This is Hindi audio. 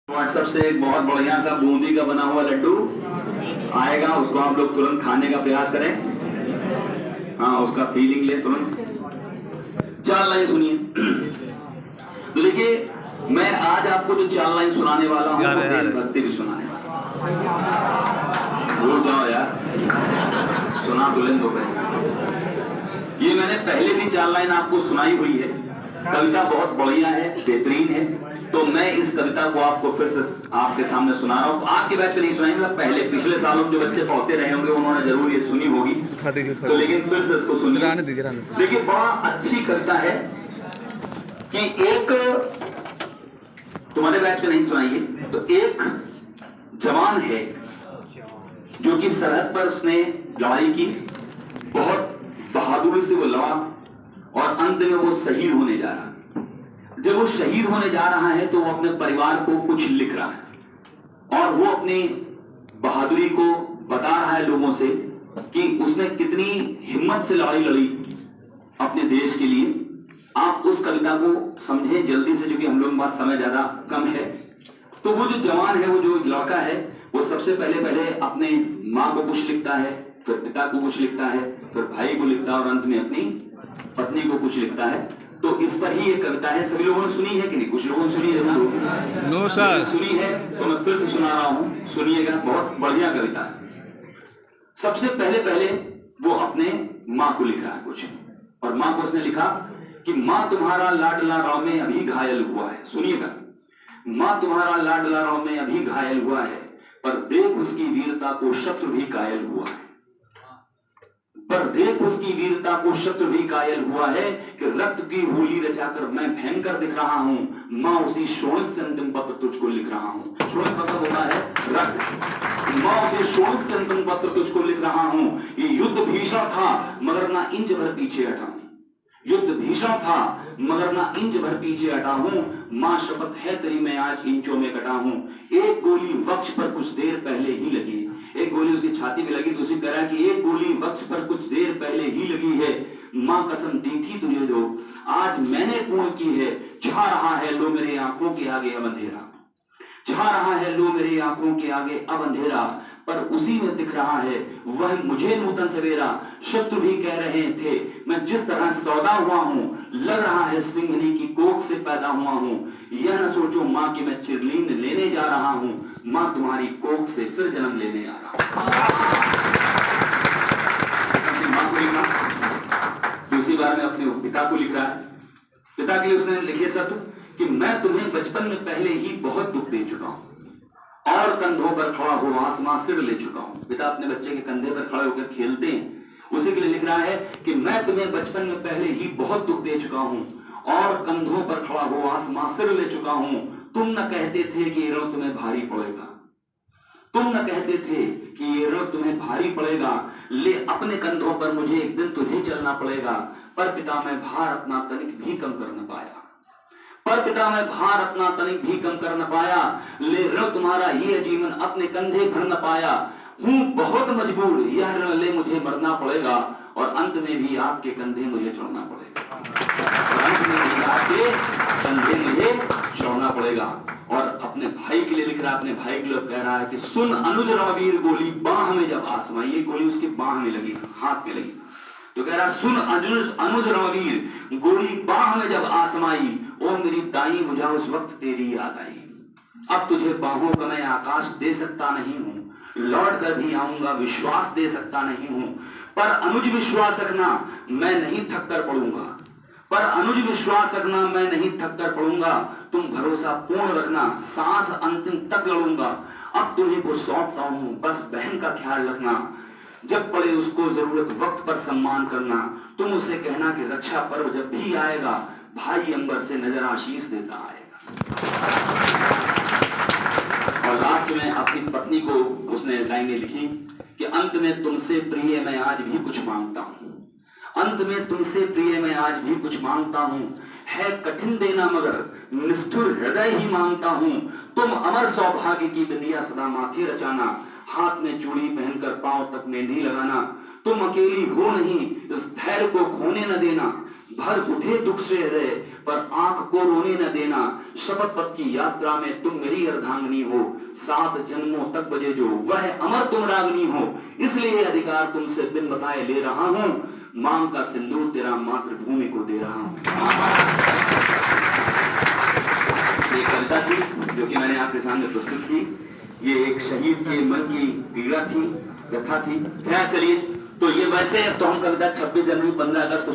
व्हाट्सएप से एक बहुत बढ़िया सा बूंदी का बना हुआ लड्डू आएगा, उसको आप लोग तुरंत खाने का प्रयास करें। हाँ, उसका फीलिंग ले तुरंत। 4 लाइन सुनिए। तो देखिए, मैं आज आपको जो 4 लाइन सुनाने वाला हूँ वो देशभक्ति भी सुनाने वाला हूँ। भूल जाओ यार, सुना तो लें तो पहले। ये मैंने पहले भी 4 लाइन आपको सुनाई हुई है। कविता बहुत बढ़िया है, बेहतरीन है। तो मैं इस कविता को आपको फिर से आपके सामने सुना रहा हूँ। आपके बैच में नहीं सुनाई, मतलब पहले पिछले सालों जो बच्चे पढ़ते रहे होंगे उन्होंने जरूर ये सुनी होगी, तो लेकिन फिर से इसको सुनिए। देखिए, बड़ा अच्छी कविता है कि एक, तुम्हारे बैच में नहीं सुनाइए, तो एक जवान है जो कि सरहद पर उसने लड़ाई की, बहुत बहादुरी से वो लड़ा और अंत में वो शहीद होने जा रहा। जब वो शहीद होने जा रहा है तो वो अपने परिवार को कुछ लिख रहा है और वो अपनी बहादुरी को बता रहा है लोगों से कि उसने कितनी हिम्मत से लड़ाई लड़ी अपने देश के लिए। आप उस कविता को समझें जल्दी से, क्योंकि हम लोगों के पास समय ज्यादा कम है। तो वो जो जवान है, वो जो लड़का है, वो सबसे पहले अपने माँ को कुछ लिखता है, फिर पिता को कुछ लिखता है, फिर भाई को लिखता है और अंत में अपनी पत्नी को कुछ लिखता है। तो इस पर ही ये कविता है। सभी लोगों ने सुनी है कि नहीं? कुछ लोगों ने सुनी है ना? No sir. सुनी है तो मैं फिर से सुना रहा हूं, सुनिएगा। बहुत बढ़िया कविता है। सबसे पहले वो अपने माँ को लिख रहा है कुछ, और माँ को उसने लिखा कि माँ तुम्हारा लाडला राव में अभी घायल हुआ है। सुनिएगा, माँ तुम्हारा लाडला राव में अभी घायल हुआ है, पर देख उसकी वीरता को शत्रु भी कायल हुआ है। पर देख उसकी वीरता को शत्रु भी कायल हुआ है कि रक्त की होली रचाकर मैं भयंकर दिख रहा हूं। माँ उसी शोणित से अंतिम पत्र तुझको लिख रहा हूं। शोणित मतलब होता है रक्त। माँ उसी शोणित से अंतिम पत्र तुझको लिख रहा हूं। ये युद्ध भीषण था मगर ना इंच भर पीछे हटा हूं। युद्ध भीषण था मगर ना इंच भर पीछे हटा हूं। माँ शपथ है तेरी मैं आज इंचों में कटा हूं। एक गोली वक्ष पर कुछ देर पहले ही लगी, एक गोली उसकी छाती में लगी तो उसी कह रहा है कि एक गोली वक्ष पर कुछ देर पहले ही लगी है। माँ कसम दी थी तुझे जो आज मैंने पूर्ण की है। छा रहा है लो मेरे आंखों के आगे अब अंधेरा, छा रहा है लो मेरी आंखों के आगे अब अंधेरा, पर उसी में दिख रहा है वह मुझे नूतन सवेरा। शत्रु भी कह रहे थे मैं जिस तरह सौदा हुआ हूं, लग रहा है सिंहनी की कोख से पैदा हुआ हूं। यह न सोचो मां कि मैं चिरलीन लेने जा रहा हूं, मां तुम्हारी कोख से फिर जन्म लेने आ रहा हूं। मां को लिखा, दूसरी बार में अपने पिता को लिख रहा है। पिता के लिए उसने लिखे सत्य कि मैं तुम्हें बचपन में पहले ही बहुत दुख दे चुका हूं और कंधों पर खड़ा हो आसमां सिर ले चुका हूं। पिता अपने बच्चे के कंधे पर खड़े होकर खेलते हैं, उसी के लिए लिख रहा है कि मैं तुम्हें बचपन में पहले ही बहुत दुख दे चुका हूं और कंधों पर खड़ा हो आसमां सिर ले चुका हूं। तुम न कहते थे कि ये ऋण तुम्हें भारी पड़ेगा, तुम न कहते थे कि ये ऋण तुम्हें भारी पड़ेगा। ले अपने कंधों पर मुझे एक दिन तुझे चलना पड़ेगा। पर पिता मैं भार अपना तनिक भी कम कर न पाया, पर पिता मैं भार अपना तनिक भी कम कर न पाया। ले ऋण तुम्हारा ये जीवन अपने कंधे भर न पाया। हूं बहुत मजबूर, यह ऋण ले मुझे मरना पड़ेगा और अंत में भी आपके कंधे मुझे चढ़ना पड़ेगा, अंत में भी आपके कंधे मुझे चढ़ना पड़ेगा। और अपने भाई के लिए लिख रहा है, अपने भाई के लिए कह रहा है कि सुन अनुज रणवीर गोली बाह में जब आसमाई। ये गोली उसकी बाह में लगी, हाथ में लगी, तो कह रहा सुन अनुज रणवीर गोली बाह में जब आसमाई। ओ मेरी दाई बुझा उस वक्त तेरी याद आई। अब तुझे बाहों का मैं आकाश दे सकता नहीं हूं, लौट कर भी आऊंगा विश्वास दे सकता नहीं हूं। पर अनुज विश्वास रखना मैं नहीं थक कर पड़ूंगा, पर अनुज विश्वास रखना मैं नहीं थक कर पड़ूंगा। तुम भरोसा पूर्ण रखना सांस अंतिम तक लड़ूंगा। अब तुम्हें को सौंपता हूं बस बहन का ख्याल रखना। जब पड़े उसको जरूरत वक्त पर सम्मान करना। तुम उसे कहना कि रक्षा पर्व जब भी आएगा भाई अंबर से नजर आशीष देता आएगा। और लास्ट में अपनी पत्नी को उसने लाइनें लिखी कि अंत में तुमसे प्रिय मैं आज भी कुछ मांगता हूं, अंत में तुमसे प्रिय मैं आज भी कुछ मांगता हूं। है कठिन देना मगर निष्ठुर हृदय ही मांगता हूं। तुम अमर सौभाग्य की बिंदिया सदा माथे रचाना। हाथ में चूड़ी पहनकर पांव तक मेहंदी लगाना। तुम अकेली हो नहीं, इस धैर्य को खोने न देना। भर उठे दुख से हृदय, पर आंख को रोने न देना। शपथ पथ की यात्रा में तुम मेरी अर्धांगिनी हो, 7 जन्मों तक बजे जो वह अमर तुम रागनी हो। इसलिए अधिकार तुमसे बिन बताए ले रहा हूं, मांग का सिंदूर तेरा मातृभूमि को दे रहा हूं। ये कविता थी जो कि मैंने आपके सामने प्रस्तुत की। ये एक शहीद के मन की पीड़ा थी, व्यथा थी। खैर चलिए, तो ये वैसे तो हम कविता 26 जनवरी 15 अगस्त को